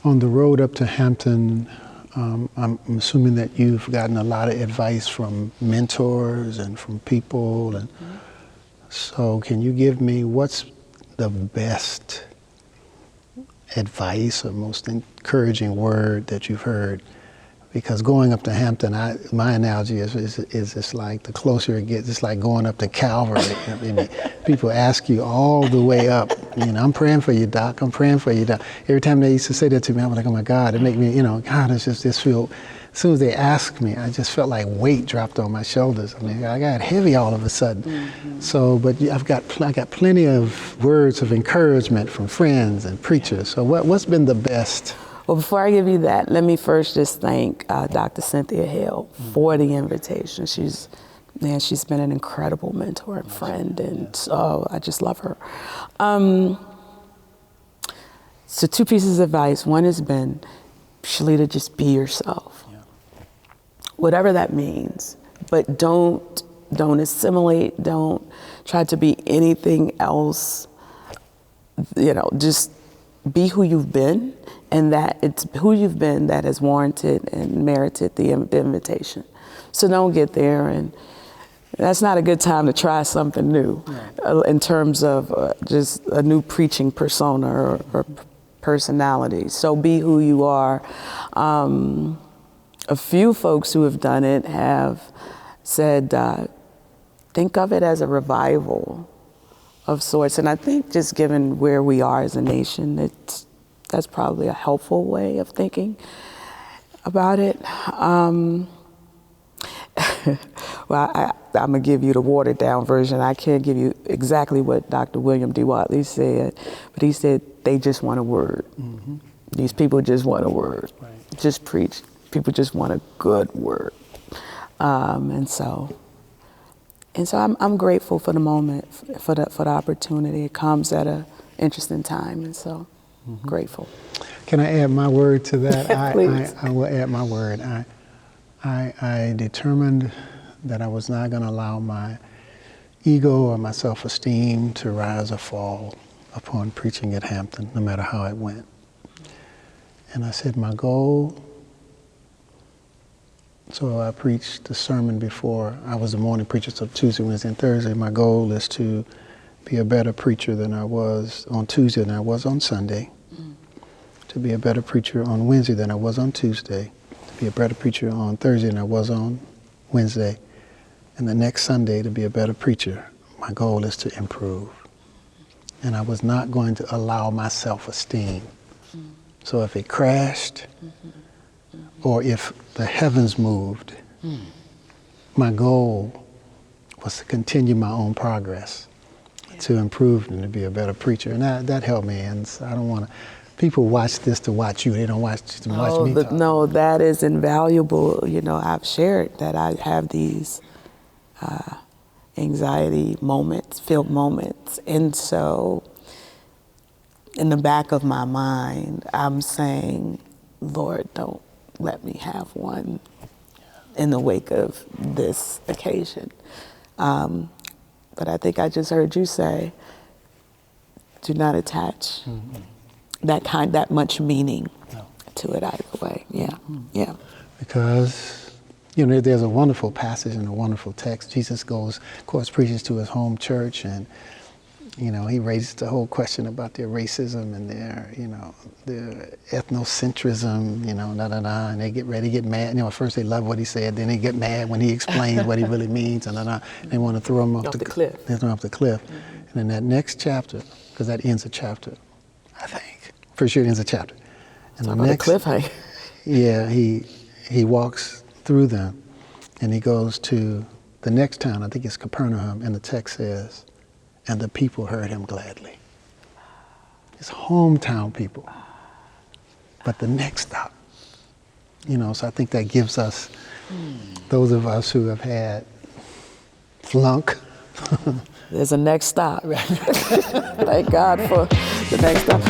On the road up to Hampton, I'm assuming that you've gotten a lot of advice from mentors and from people. And so can you give me what's the best advice or most encouraging word that you've heard? Because going up to Hampton, my analogy is it's like the closer it gets, it's like going up to Calvary. I mean, people ask you all the way up, I'm praying for you, Doc, I'm praying for you, Doc. Every time they used to say that to me, I'm like, oh my God, it make me, God, it's just feel, as soon as they asked me, I just felt like weight dropped on my shoulders. I mean, I got heavy all of a sudden. Mm-hmm. So, but I got plenty of words of encouragement from friends and preachers. So what's been the best? Well, before I give you that, let me first just thank Dr. Cynthia Hale for the invitation. She's been an incredible mentor and friend, and so I just love her. So 2 pieces of advice. One has been, Sheleta, just be yourself. Yeah. Whatever that means, but don't assimilate, don't try to be anything else. Just be who you've been, and that it's who you've been that has warranted and merited the invitation. So don't get there, and that's not a good time to try something new in terms of just a new preaching persona or personality. So be who you are. A few folks who have done it have said, think of it as a revival of sorts. And I think just given where we are as a nation, that's probably a helpful way of thinking about it. Well, I'm gonna give you the watered down version. I can't give you exactly what Dr. William D. Watley said, but he said they just want a word. Mm-hmm. These people just want a word. Right. Just preach. People just want a good word. And so I'm grateful for the moment, for the opportunity. It comes at an interesting time, and so grateful. Can I add my word to that? Please. I will add my word. I determined that I was not going to allow my ego or my self-esteem to rise or fall upon preaching at Hampton, no matter how it went. And I said my goal, so I preached the sermon before. I was the morning preacher, so Tuesday, Wednesday, and Thursday. My goal is to be a better preacher than I was on Tuesday than I was on Sunday, to be a better preacher on Wednesday than I was on Tuesday, to be a better preacher on Thursday than I was on Wednesday, and the next Sunday to be a better preacher. My goal is to improve. And I was not going to allow my self-esteem. So if it crashed, or if the heavens moved, my goal was to continue my own progress, to improve and to be a better preacher. And that helped me. And so I don't want to, people watch this to watch you. They don't watch to watch me talk. No, that is invaluable. I've shared that I have these anxiety moments, filled moments. And so in the back of my mind, I'm saying, Lord, don't let me have one in the wake of this occasion. But I think I just heard you say, do not attach that much meaning to it either way. Yeah. Because, there's a wonderful passage and a wonderful text. Jesus goes, of course, preaches to his home church, and he raises the whole question about their racism and their ethnocentrism, and they get ready to get mad. At first they love what he said, then they get mad when he explains what he really means, and they want to throw him off the cliff. They throw him off the cliff. And in that next chapter, because that ends a chapter, I think. For sure it ends a chapter. And the next cliff, hey? Yeah, he walks through them, and he goes to the next town, I think it's Capernaum, and the text says, and the people heard him gladly. His hometown people. But the next stop, so I think that gives us, those of us who have had flunk. There's a next stop. Thank God for the next stop.